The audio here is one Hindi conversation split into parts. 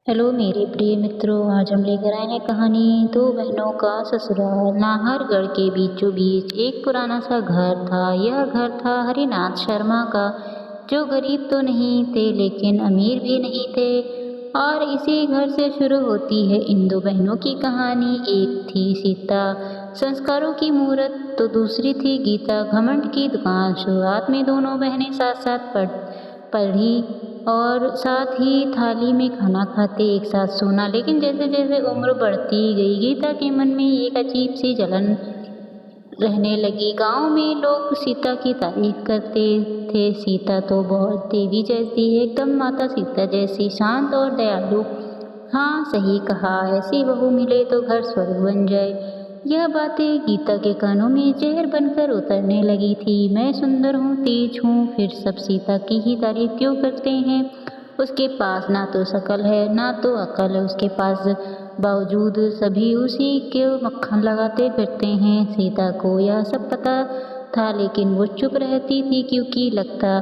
हेलो मेरे प्रिय मित्रों, आज हम लेकर आए हैं कहानी दो बहनों का ससुराल। नाहरगढ़ के बीचों बीच एक पुराना सा घर था। यह घर था हरिनाथ शर्मा का, जो गरीब तो नहीं थे लेकिन अमीर भी नहीं थे। और इसी घर से शुरू होती है इन दो बहनों की कहानी। एक थी सीता, संस्कारों की मूरत, तो दूसरी थी गीता, घमंड की दुकान। शुरुआत में दोनों बहनें साथ साथ पढ़ी और साथ ही थाली में खाना खाते, एक साथ सोना। लेकिन जैसे जैसे उम्र बढ़ती गई, गीता के मन में एक अजीब सी जलन रहने लगी। गांव में लोग सीता की तारीफ करते थे। सीता तो बहुत देवी जैसी है, एकदम माता सीता जैसी, शांत और दयालु। हाँ, सही कहा, ऐसी बहू मिले तो घर स्वर्ग बन जाए। यह बातें गीता के कानों में जहर बनकर उतरने लगी थी। मैं सुंदर हूँ, तेज हूँ, फिर सब सीता की ही तारीफ क्यों करते हैं? उसके पास ना तो शकल है ना तो अकल है, उसके पास बावजूद सभी उसी के मक्खन लगाते फिरते हैं। सीता को यह सब पता था, लेकिन वो चुप रहती थी क्योंकि लगता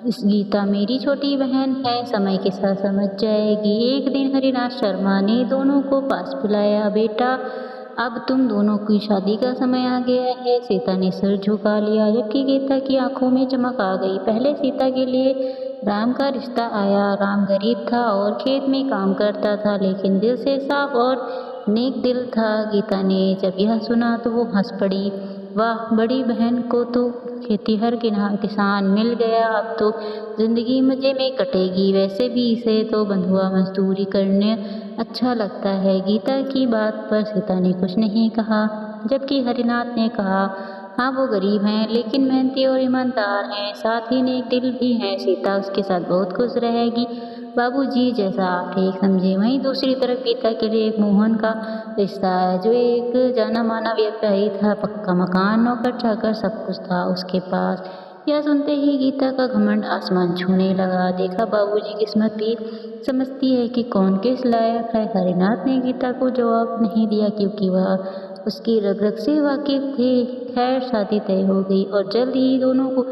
इस गीता मेरी छोटी बहन है, समय के साथ समझ जाएगी। एक दिन हरिनाथ शर्मा ने दोनों को पास बुलाया। बेटा, अब तुम दोनों की शादी का समय आ गया है। सीता ने सिर झुका लिया, जबकि गीता की आंखों में चमक आ गई। पहले सीता के लिए राम का रिश्ता आया। राम गरीब था और खेत में काम करता था, लेकिन दिल से साफ और नेक दिल था। गीता ने जब यह सुना तो वो हंस पड़ी। वाह, बड़ी बहन को तो खेतीहर किसान मिल गया, अब तो जिंदगी मजे में कटेगी। वैसे भी इसे तो बंधुआ मजदूरी करने अच्छा लगता है। गीता की बात पर सीता ने कुछ नहीं कहा, जबकि हरिनाथ ने कहा, हाँ वो गरीब हैं लेकिन मेहनती और ईमानदार हैं, साथ ही नेक दिल भी हैं। सीता उसके साथ बहुत खुश रहेगी। बाबूजी, जैसा आप ठीक समझे। वहीं दूसरी तरफ गीता के लिए एक मोहन का रिश्ता है, जो एक जाना माना व्यवसायी था। पक्का मकान, नौकर चाकर, सब कुछ था उसके पास। यह सुनते ही गीता का घमंड आसमान छूने लगा। देखा, बाबूजी किस्मत भी समझती है कि कौन किस लायक है। हरिनाथ ने गीता को जवाब नहीं दिया, क्योंकि वह उसकी रग रग से वाकिफ थे। खैर, शादी तय हो गई और जल्द ही दोनों को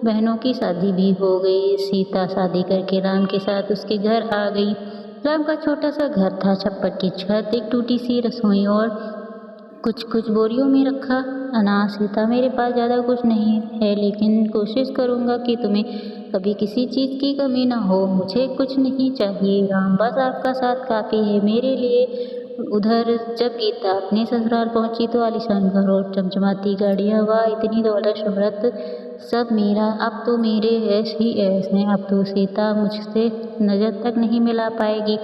बहनों की शादी भी हो गई। सीता शादी करके राम के साथ उसके घर आ गई। राम का छोटा सा घर था, छप्पर की छत, एक टूटी सी रसोई और कुछ कुछ बोरियों में रखा अनाज। सीता, मेरे पास ज़्यादा कुछ नहीं है, लेकिन कोशिश करूँगा कि तुम्हें कभी किसी चीज़ की कमी ना हो। मुझे कुछ नहीं चाहिए राम, बस आपका साथ काफ़ी है मेरे लिए। उधर जब गीता अपने ससुराल पहुंची तो आलीशान घर और चमचमाती गाड़ियाँ, वाह इतनी दौलत शोहरत, सब मेरा। अब तो मेरे ऐश ही ऐश हैं, अब तो सीता मुझसे नजर तक नहीं मिला पाएगी।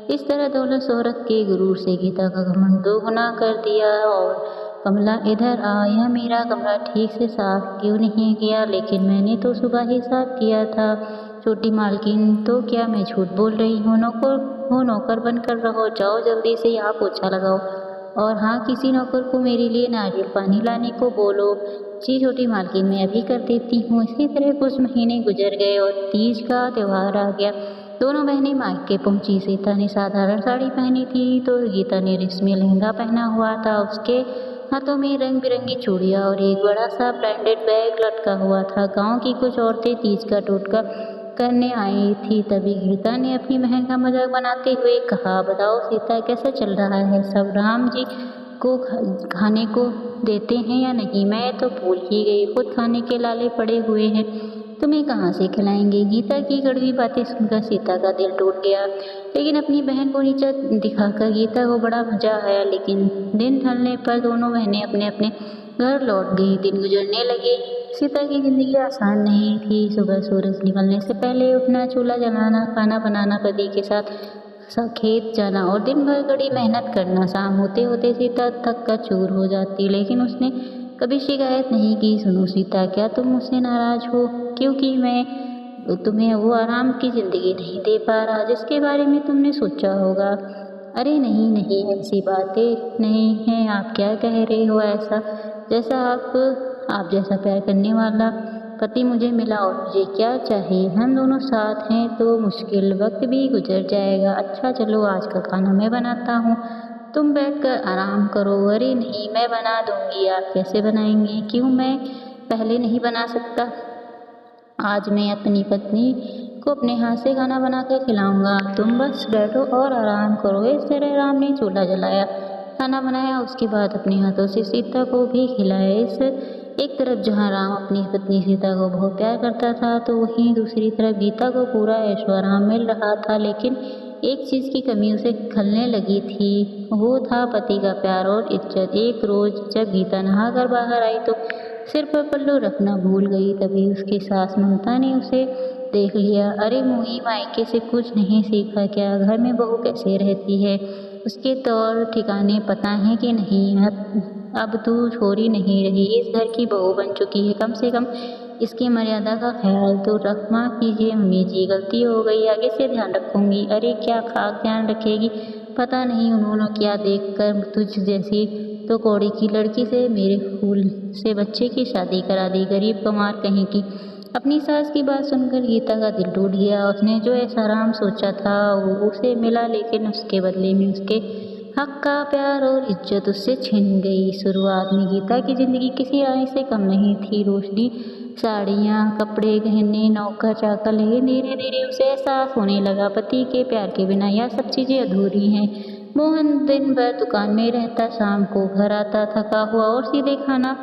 इस तरह दौलत शोहरत के गुरूर से गीता का घमंड दोगुना कर दिया। और कमला, इधर आ, यह मेरा कमरा ठीक से साफ क्यों नहीं किया? लेकिन मैंने तो सुबह ही साफ किया था। छोटी मालकिन, तो क्या मैं झूठ बोल रही हूँ? नौकर बनकर रहो, जाओ जल्दी से यहाँ पोछा लगाओ। और हाँ, किसी नौकर को मेरे लिए नारियल पानी लाने को बोलो। जी छोटी मालकिन, मैं अभी कर देती हूँ। इसी तरह कुछ महीने गुजर गए और तीज का त्योहार आ गया। दोनों बहनें मायके पहुंची। सीता ने साधारण साड़ी पहनी थी तो गीता ने रेशमी लहंगा पहना हुआ था। उसके हाथों में रंग बिरंगी चूड़ियाँ और एक बड़ा सा ब्रांडेड बैग लटका हुआ था। गांव की कुछ औरतें तीज का टोटका करने आई थी। तभी गीता ने अपनी बहन का मजाक बनाते हुए कहा, बताओ सीता, कैसा चल रहा है सब? राम जी को खाने को देते हैं या नहीं? मैं तो भूल ही गई, खुद खाने के लाले पड़े हुए हैं, तुम्हें कहाँ से खिलाएंगे? गीता की कड़वी बातें सुनकर सीता का दिल टूट गया, लेकिन अपनी बहन को नीचा दिखाकर गीता को बड़ा मजा आया। लेकिन दिन ढलने पर दोनों बहनें अपने अपने घर लौट गई। दिन गुजरने लगे। सीता की जिंदगी आसान नहीं थी। सुबह सूरज निकलने से पहले उठना, चूल्हा जलाना, खाना बनाना, पति के साथ खेत जाना और दिन भर कड़ी मेहनत करना। शाम होते होते सीता थक कर चूर हो जाती, लेकिन उसने कभी शिकायत नहीं की। सुनो सीता, क्या तुम मुझसे नाराज हो क्योंकि मैं तुम्हें वो आराम की जिंदगी नहीं दे पा रहा जिसके बारे में तुमने सोचा होगा? अरे नहीं नहीं, ऐसी बातें नहीं हैं। आप क्या कह रहे हो? ऐसा जैसा आप जैसा प्यार करने वाला पति मुझे मिला और मुझे क्या चाहिए? हम दोनों साथ हैं तो मुश्किल वक्त भी गुजर जाएगा। अच्छा चलो, आज का खाना मैं बनाता हूँ, तुम बैठकर आराम करो। अरे नहीं, मैं बना दूंगी। आप कैसे बनाएंगे? क्यों, मैं पहले नहीं बना सकता? आज मैं अपनी पत्नी को अपने हाथ से खाना बना कर खिलाऊंगा, तुम बस बैठो और आराम करो। इस तरह राम ने चूल्हा जलाया, खाना बनाया, उसके बाद अपने हाथों से सीता को भी खिलाया। इस एक तरफ जहाँ राम अपनी पत्नी सीता को बहुत प्यार करता था, तो वहीं दूसरी तरफ गीता को पूरा ऐशो आराम मिल रहा था। लेकिन एक चीज़ की कमी उसे खलने लगी थी, वो था पति का प्यार और इज्जत। एक रोज जब गीता नहाकर बाहर आई तो सिर पर पल्लू रखना भूल गई। तभी उसकी सास ममता ने उसे देख लिया। अरे मोही, मायके से कुछ नहीं सीखा क्या? घर में बहू कैसे रहती है, उसके तौर ठिकाने पता है कि नहीं? अब तू छोरी नहीं रही, इस घर की बहू बन चुकी है। कम से कम इसकी मर्यादा का ख्याल तो रख। माफ़ कीजिए अम्मी जी, गलती हो गई, आगे से ध्यान रखूंगी। अरे क्या खाक ध्यान रखेगी, पता नहीं उन्होंने क्या देखकर तुझ जैसी तो कौड़ी की लड़की से, मेरे फूल से बच्चे की शादी करा दी, गरीब कमार कहीं की। अपनी सास की बात सुनकर गीता का दिल टूट गया। उसने जो ऐसा आराम सोचा था वो उसे मिला, लेकिन उसके बदले में उसके हक का प्यार और इज्जत उससे छिन गई। शुरुआत में गीता की जिंदगी किसी रानी से कम नहीं थी। रोशनी, साड़ियाँ, कपड़े, गहने, नौकर चाकर, लेकिन धीरे धीरे उसे एहसास होने लगा पति के प्यार के बिना यह सब चीज़ें अधूरी हैं। मोहन दिन भर दुकान में रहता, शाम को घर आता थका हुआ और सीधे खाना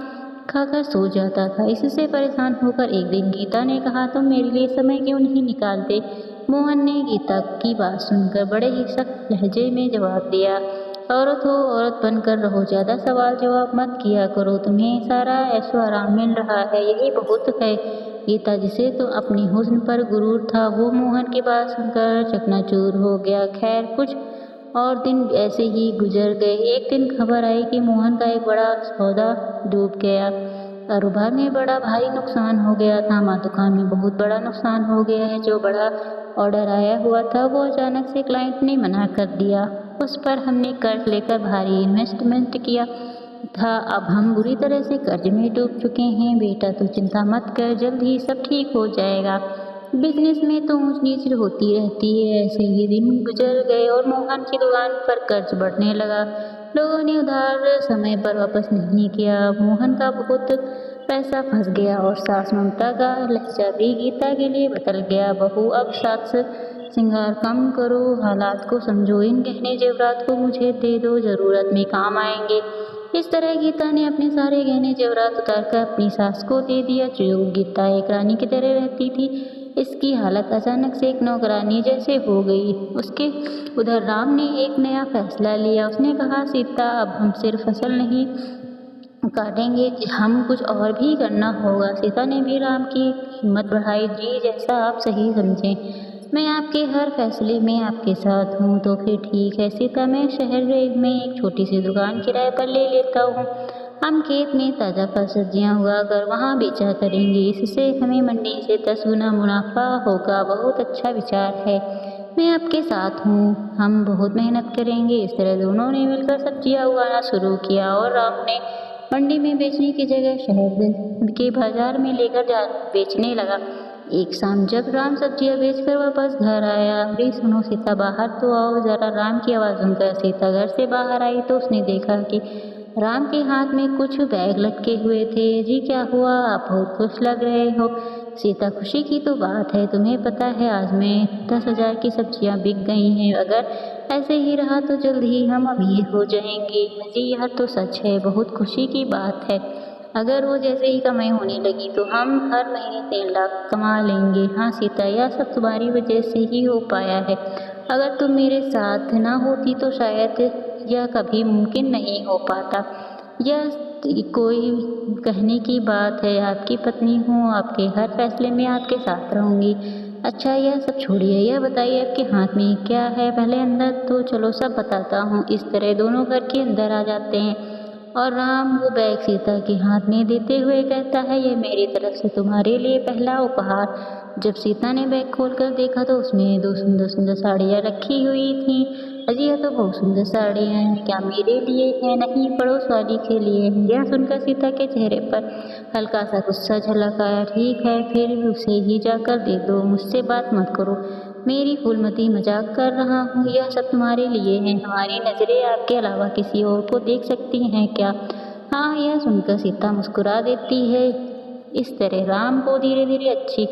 खाकर सो जाता था। इससे परेशान होकर एक दिन गीता ने कहा, तुम मेरे लिए समय क्यों नहीं निकालते? मोहन ने गीता की बात सुनकर बड़े ही सख्त लहजे में जवाब दिया, औरत हो औरत बनकर रहो, ज़्यादा सवाल जवाब मत किया करो, तुम्हें सारा ऐशो आराम मिल रहा है, यही बहुत है। गीता, जिसे तो अपनी हुस्न पर गुरूर था, वो मोहन की बात सुनकर चकनाचूर हो गया। खैर, कुछ और दिन ऐसे ही गुजर गए। एक दिन खबर आई कि मोहन का एक बड़ा सौदा डूब गया। कारोबार में बड़ा भारी नुकसान हो गया था। माँ, दुकान में बहुत बड़ा नुकसान हो गया है। जो बड़ा ऑर्डर आया हुआ था वो अचानक से क्लाइंट ने मना कर दिया। उस पर हमने कर्ज लेकर भारी इन्वेस्टमेंट किया था। अब हम बुरी तरह से कर्ज में डूब चुके हैं। बेटा, तू चिंता मत कर, जल्द ही सब ठीक हो जाएगा। बिजनेस में तो ऊंच नीच होती रहती है। ऐसे ही दिन गुजर गए और मोहन की दुकान पर कर्ज बढ़ने लगा। लोगों ने उधार समय पर वापस नहीं किया। मोहन का बहुत पैसा फंस गया और सास ममता का लहजा भी गीता के लिए बदल गया। बहू, अब सास श्रृंगार कम करो, हालात को समझो, इन गहने जेवरात को मुझे दे दो, ज़रूरत में काम आएंगे। इस तरह गीता ने अपने सारे गहने जेवरात उतारकर अपनी सास को दे दिया। जो गीता एक रानी की तरह रहती थी, इसकी हालत अचानक से एक नौकरानी जैसे हो गई। उसके उधर राम ने एक नया फैसला लिया। उसने कहा, सीता, अब हम सिर्फ फसल नहीं काटेंगे, हम कुछ और भी करना होगा। सीता ने भी राम की हिम्मत बढ़ाई। जी, जैसा आप सही समझें, मैं आपके हर फैसले में आपके साथ हूँ। तो फिर ठीक है सीता, मैं शहर में एक छोटी सी दुकान किराए पर ले लेता हूँ। हम खेत में ताज़ा फल सब्जियाँ उगाकर वहाँ बेचा करेंगे। इससे हमें मंडी से 10 गुना मुनाफा होगा। बहुत अच्छा विचार है, मैं आपके साथ हूँ, हम बहुत मेहनत करेंगे। इस तरह दोनों ने मिलकर सब्जियाँ उगाना शुरू किया और राम ने मंडी में बेचने की जगह शहर के बाजार में लेकर जा बेचने लगा। एक शाम जब राम सब्जियां बेचकर वापस घर आया, अरे सुनो सीता, बाहर तो आओ जरा। राम की आवाज़ सुनकर सीता घर से बाहर आई तो उसने देखा कि राम के हाथ में कुछ बैग लटके हुए थे। जी, क्या हुआ? आप बहुत खुश लग रहे हो। सीता, खुशी की तो बात है, तुम्हें पता है आज में 10,000 की सब्जियां बिक गई हैं। अगर ऐसे ही रहा तो जल्द ही हम अमीर हो जाएंगे। जी, यह तो सच है, बहुत खुशी की बात है। अगर वो जैसे ही कमाई होने लगी तो हम हर महीने 3 लाख कमा लेंगे। हाँ सीता, यह सब तुम्हारी वजह से ही हो पाया है। अगर तुम मेरे साथ ना होती तो शायद यह कभी मुमकिन नहीं हो पाता। यह कोई कहने की बात है, आपकी पत्नी हूँ, आपके हर फैसले में आपके साथ रहूँगी। अच्छा, यह सब छोड़िए, यह बताइए आपके हाथ में क्या है? पहले अंदर तो चलो, सब बताता हूँ। इस तरह दोनों घर के अंदर आ जाते हैं और राम वो बैग सीता के हाथ में देते हुए कहता है, ये मेरी तरफ से तुम्हारे लिए पहला उपहार। जब सीता ने बैग खोलकर देखा तो उसमें 2 सुंदर सुंदर साड़ियाँ रखी हुई थीं। अजी, यह तो बहुत सुंदर साड़ियाँ हैं, क्या मेरे लिए है? नहीं, पड़ोस वाली के लिए। यह सुनकर सीता के चेहरे पर हल्का सा गुस्सा झलक आया। ठीक है, फिर उसे ही जाकर दे दो, मुझसे बात मत करो। मेरी फूलमती, मजाक कर रहा हूँ, यह सब तुम्हारे लिए है। हमारी नज़रें आपके अलावा किसी और को देख सकती हैं क्या? हाँ, यह सुनकर सीता मुस्कुरा देती है। इस तरह राम को धीरे धीरे अच्छी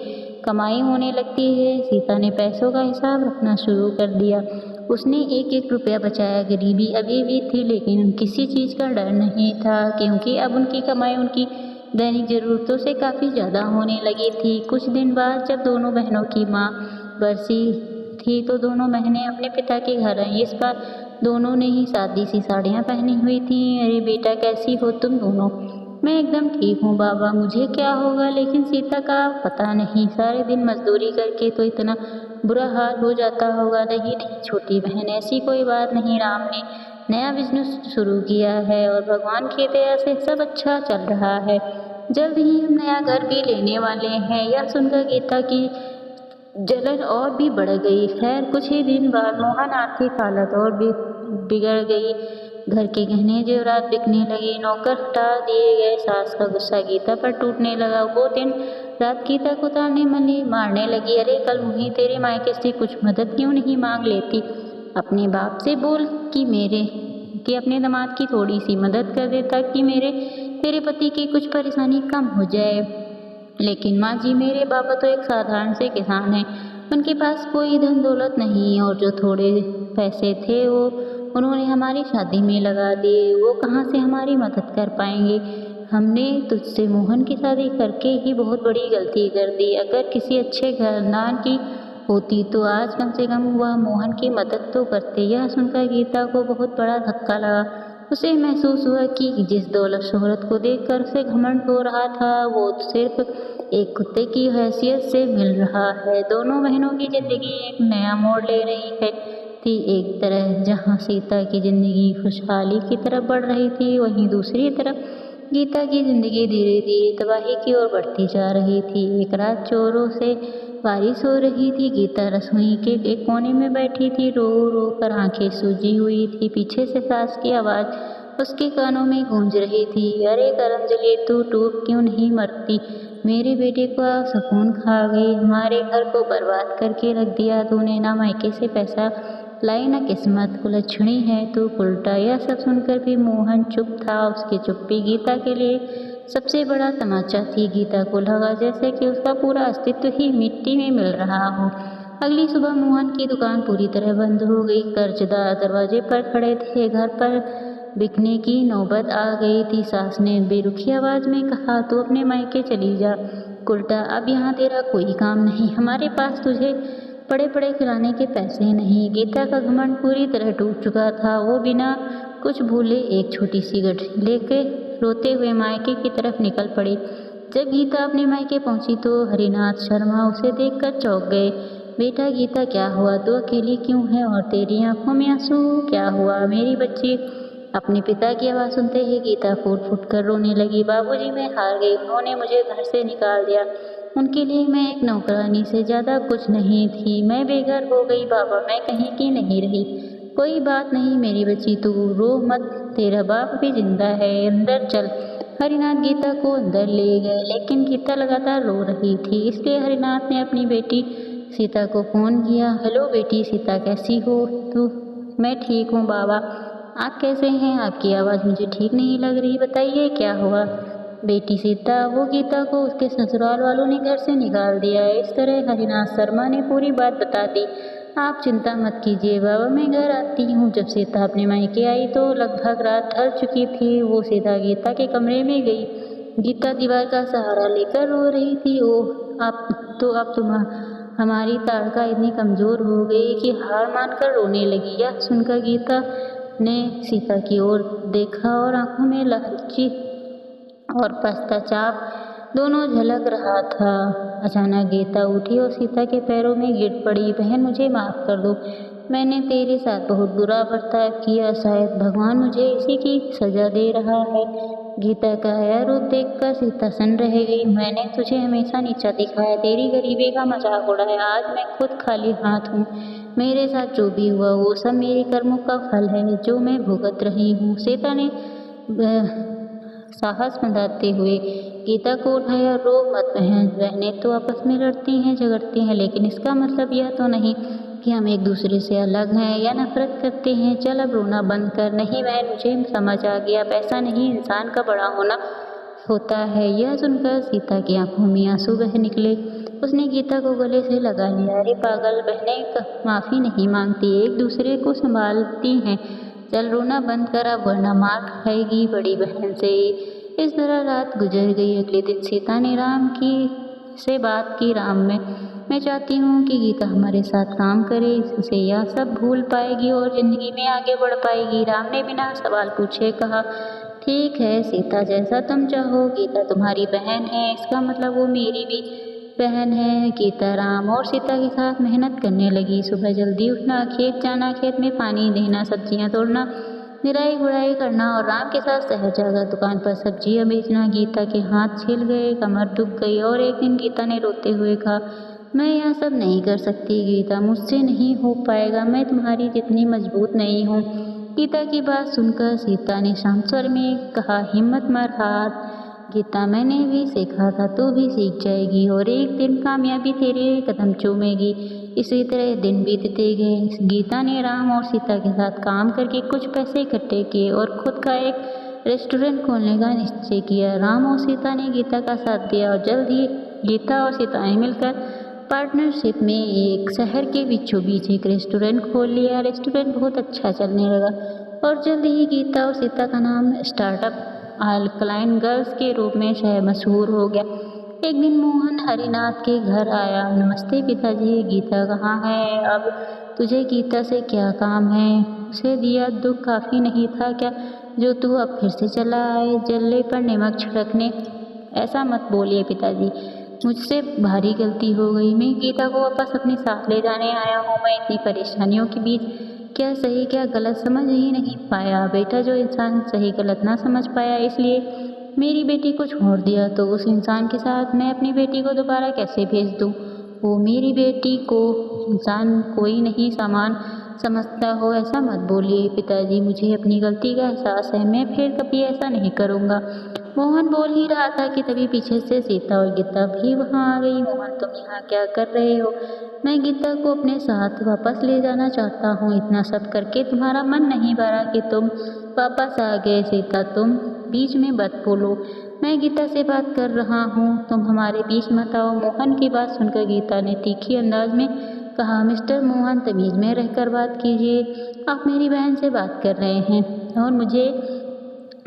कमाई होने लगती है। सीता ने पैसों का हिसाब रखना शुरू कर दिया। उसने एक एक रुपया बचाया। गरीबी अभी भी थी, लेकिन किसी चीज़ का डर नहीं था, क्योंकि अब उनकी कमाई उनकी दैनिक ज़रूरतों से काफ़ी ज़्यादा होने लगी थी। कुछ दिन बाद जब दोनों बहनों की माँ बरसी थी तो दोनों बहनें अपने पिता के घर आईं। इस बार दोनों ने ही सादी सी साड़ियाँ पहनी हुई थीं। अरे बेटा, कैसी हो तुम दोनों? मैं एकदम ठीक हूँ बाबा, मुझे क्या होगा? लेकिन सीता का पता नहीं, सारे दिन मजदूरी करके तो इतना बुरा हाल हो जाता होगा। नहीं नहीं छोटी बहन, ऐसी कोई बात नहीं। राम ने नया बिजनेस शुरू किया है और भगवान की दया से सब अच्छा चल रहा है। जल्द ही हम नया घर भी लेने वाले हैं। यह सुनकर गीता की जलन और भी बढ़ गई। खैर, कुछ ही दिन बाद मोहन आर्थिक हालत और भी बिगड़ गई। घर के गहने जेवरात बिकने लगे, नौकर हटा दिए गए। सास का गुस्सा गीता पर टूटने लगा। वो दिन रात गीता को ताने मारने लगी। अरे कल मुही, तेरे मायके से कुछ मदद क्यों नहीं मांग लेती? अपने बाप से बोल कि अपने दामाद की थोड़ी सी मदद कर दे, ताकि तेरे पति की कुछ परेशानी कम हो जाए। लेकिन माँ जी, मेरे बाबा तो एक साधारण से किसान हैं। उनके पास कोई धन दौलत नहीं, और जो थोड़े पैसे थे वो उन्होंने हमारी शादी में लगा दिए। वो कहाँ से हमारी मदद कर पाएंगे? हमने तुझसे मोहन की शादी करके ही बहुत बड़ी गलती कर दी। अगर किसी अच्छे खानदान की होती तो आज कम से कम वह मोहन की मदद तो करते। यह सुनकर गीता को बहुत बड़ा धक्का लगा। उसे महसूस हुआ कि जिस दौलत शोहरत को देखकर उसे घमंड हो रहा था, वो सिर्फ एक कुत्ते की हैसियत से मिल रहा है। दोनों बहनों की जिंदगी एक नया मोड़ ले रही थी। एक तरह जहाँ सीता की जिंदगी खुशहाली की तरफ बढ़ रही थी, वहीं दूसरी तरफ गीता की जिंदगी धीरे धीरे तबाही की ओर बढ़ती जा रही थी। एक रात जोरों से बारिश हो रही थी। गीता रसोई के एक कोने में बैठी थी, रो रो कर आंखें सूजी हुई थी। पीछे से सास की आवाज़ उसके कानों में गूंज रही थी। अरे करंजली, तू टूट क्यों नहीं मरती? मेरे बेटे का सुकून खा गई। हमारे घर को बर्बाद करके रख दिया तूने। ना मायके से पैसा लाई, ना किस्मत। कुलच्छणी है तू उल्टा। यह सब सुनकर भी मोहन चुप था। उसकी चुप्पी गीता के लिए सबसे बड़ा तमाचा थी। गीता को लगा जैसे कि उसका पूरा अस्तित्व ही मिट्टी में मिल रहा हो। अगली सुबह मोहन की दुकान पूरी तरह बंद हो गई। कर्जदार दरवाजे पर खड़े थे। घर पर बिकने की नौबत आ गई थी। सास ने बेरुखी आवाज़ में कहा, तू अपने मायके चली जा उल्टा, अब यहाँ तेरा कोई काम नहीं। हमारे पास तुझे पड़े पड़े खिलाने के पैसे नहीं। गीता का घमंड पूरी तरह टूट चुका था। वो बिना कुछ भूले एक छोटी सी गठरी लेके रोते हुए मायके की तरफ निकल पड़ी। जब गीता अपने मायके पहुंची तो हरिनाथ शर्मा उसे देखकर चौंक गए। बेटा गीता, क्या हुआ? तू अकेली क्यों है और तेरी आंखों में आंसू? क्या हुआ मेरी बच्ची? अपने पिता की आवाज़ सुनते ही गीता फूट फूट कर रोने लगी। बाबूजी, मैं हार गई। उन्होंने मुझे घर से निकाल दिया। उनके लिए मैं एक नौकरानी से ज़्यादा कुछ नहीं थी। मैं बेघर हो गई बाबा, मैं कहीं की नहीं रही। कोई बात नहीं मेरी बच्ची, तू रो मत, तेरा बाप भी जिंदा है। अंदर चल। हरिनाथ गीता को अंदर ले गए, लेकिन गीता लगातार रो रही थी। इसलिए हरिनाथ ने अपनी बेटी सीता को फ़ोन किया। हेलो बेटी सीता, कैसी हो तू? मैं ठीक हूँ बाबा, आप कैसे हैं? आपकी आवाज़ मुझे ठीक नहीं लग रही, बताइए क्या हुआ? बेटी सीता, वो गीता को उसके ससुराल वालों ने घर से निकाल दिया। इस तरह हरिनाथ शर्मा ने पूरी बात बता दी। आप चिंता मत कीजिए बाबा, मैं घर आती हूँ। जब सीता अपने मायके आई तो लगभग रात ढल चुकी थी। वो सीधा गीता के कमरे में गई। गीता दीवार का सहारा लेकर रो रही थी। ओह, अब तुम हमारी ताड़का इतनी कमज़ोर हो गई कि हार मानकर रोने लगी। यह सुनकर गीता ने सीता की ओर देखा और आंखों में लालची और पश्चाताप दोनों झलक रहा था। अचानक गीता उठी और सीता के पैरों में गिर पड़ी। बहन, मुझे माफ़ कर दो, मैंने तेरे साथ बहुत बुरा बर्ताव किया। शायद भगवान मुझे इसी की सज़ा दे रहा है। गीता का यह रूप देखकर सीता सन्न रह गई। मैंने तुझे हमेशा नीचा दिखाया, तेरी गरीबी का मजाक उड़ाया। आज मैं खुद खाली हाथ हूँ। मेरे साथ जो भी हुआ वो सब मेरे कर्मों का फल है, जो मैं भुगत रही हूँ। सीता ने साहस बंधाते हुए गीता को उठाया। रो मत बहन, बहनें तो आपस में लड़ती हैं झगड़ती हैं, लेकिन इसका मतलब यह तो नहीं कि हम एक दूसरे से अलग हैं या नफरत करते हैं। चल अब रोना बंद कर। नहीं बहन, मुझे समझ आ गया, पैसा नहीं इंसान का बड़ा होना होता है। यह सुनकर सीता की आंखों में आंसू बह निकले। उसने गीता को गले से लगा लिया। अरे पागल, बहनें माफ़ी नहीं मांगती, एक दूसरे को संभालती हैं। चल रोना बंद कर अब, वरना मार खाएगी बड़ी बहन से। इस तरह रात गुजर गई। अगले दिन सीता ने राम की से बात की। राम मैं चाहती हूँ कि गीता हमारे साथ काम करे, इससे यह सब भूल पाएगी और ज़िंदगी में आगे बढ़ पाएगी। राम ने बिना सवाल पूछे कहा, ठीक है सीता, जैसा तुम चाहो। गीता तुम्हारी बहन है, इसका मतलब वो मेरी भी बहन है। गीता राम और सीता के साथ मेहनत करने लगी। सुबह जल्दी उठना, खेत जाना, खेत में पानी देना, सब्जियां तोड़ना, निराई गुड़ाई करना और राम के साथ शहर जाकर दुकान पर सब्जियां बेचना। गीता के हाथ छिल गए, कमर दुख गई और एक दिन गीता ने रोते हुए कहा, मैं यह सब नहीं कर सकती गीता, मुझसे नहीं हो पाएगा, मैं तुम्हारी जितनी मजबूत नहीं हूँ। गीता की बात सुनकर सीता ने शांत स्वर में कहा, हिम्मत मत हार गीता, मैंने भी सीखा था, तू भी सीख जाएगी और एक दिन कामयाबी तेरे कदम चूमेगी। इसी तरह दिन बीतते गए। गीता ने राम और सीता के साथ काम करके कुछ पैसे इकट्ठे किए और खुद का एक रेस्टोरेंट खोलने का निश्चय किया। राम और सीता ने गीता का साथ दिया और जल्द ही गीता और सीता ने मिलकर पार्टनरशिप में एक शहर के बीचों बीच एक रेस्टोरेंट खोल लिया। रेस्टोरेंट बहुत अच्छा चलने लगा और जल्द ही गीता और सीता का नाम स्टार्टअप अल्कलाइन गर्ल्स के रूप में शहर मशहूर हो गया। एक दिन मोहन हरिनाथ के घर आया। नमस्ते पिताजी, गीता कहाँ है? अब तुझे गीता से क्या काम है? उसे दिया दुख काफ़ी नहीं था क्या जो तू अब फिर से चला आए जल्ले पर नमक छिड़कने? ऐसा मत बोलिए पिताजी, मुझसे भारी गलती हो गई। मैं गीता को वापस अपने साथ ले जाने आया हूँ। मैं इतनी परेशानियों के बीच क्या सही क्या गलत समझ ही नहीं पाया। बेटा, जो इंसान सही गलत ना समझ पाया इसलिए मेरी बेटी को छोड़ दिया, तो उस इंसान के साथ मैं अपनी बेटी को दोबारा कैसे भेज दूँ? वो मेरी बेटी को इंसान कोई नहीं सामान समझता हो। ऐसा मत बोलिए पिताजी, मुझे अपनी गलती का एहसास है, मैं फिर कभी ऐसा नहीं करूँगा। मोहन बोल ही रहा था कि तभी पीछे से सीता और गीता भी वहाँ आ गई। मोहन, तुम यहाँ क्या कर रहे हो? मैं गीता को अपने साथ वापस ले जाना चाहता हूँ। इतना सब करके तुम्हारा मन नहीं भरा कि तुम वापस आ गए। सीता, तुम बीच में मत बोलो, मैं गीता से बात कर रहा हूँ, तुम हमारे बीच मत आओ। मोहन की बात सुनकर गीता ने तीखी अंदाज में कहा, मिस्टर मोहन, तमीज़ में रहकर बात कीजिए। आप मेरी बहन से बात कर रहे हैं और मुझे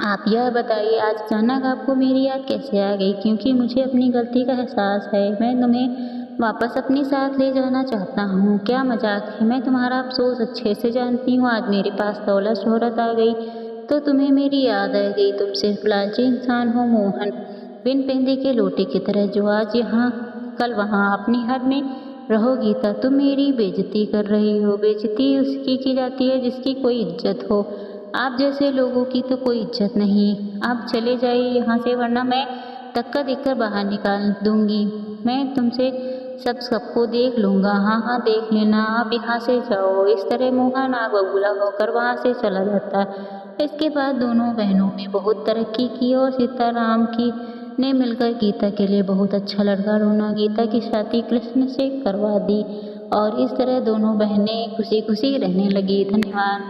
आप यह बताइए, आज अचानक आपको मेरी याद कैसे आ गई? क्योंकि मुझे अपनी गलती का एहसास है। मैं तुम्हें वापस अपने साथ ले जाना चाहता हूँ। क्या मजाक है? मैं तुम्हारा अफसोस अच्छे से जानती हूँ। आज मेरे पास दौलत शोहरत आ गई तो तुम्हें मेरी याद आ गई। तुम सिर्फ लालची इंसान हो मोहन, बिन पेंदे के लोटे की तरह, जो आज यहाँ कल वहाँ अपनी हद में रहो। गीता, तुम मेरी बेइज्जती कर रही हो। बेइज्जती उसकी की जाती है जिसकी कोई इज्जत हो। आप जैसे लोगों की तो कोई इज्जत नहीं। आप चले जाइए यहाँ से, वरना मैं धक्का देकर बाहर निकाल दूंगी। मैं तुमसे सबको देख लूँगा। हाँ हाँ, देख लेना, आप यहाँ से जाओ। इस तरह मोहन आग बबूला होकर वहाँ से चला जाता। इसके बाद दोनों बहनों ने बहुत तरक्की की और सीताराम की ने मिलकर गीता के लिए बहुत अच्छा लड़का ढूंढा। गीता की शादी कृष्ण से करवा दी और इस तरह दोनों बहनें खुशी खुशी रहने लगी। धन्यवाद।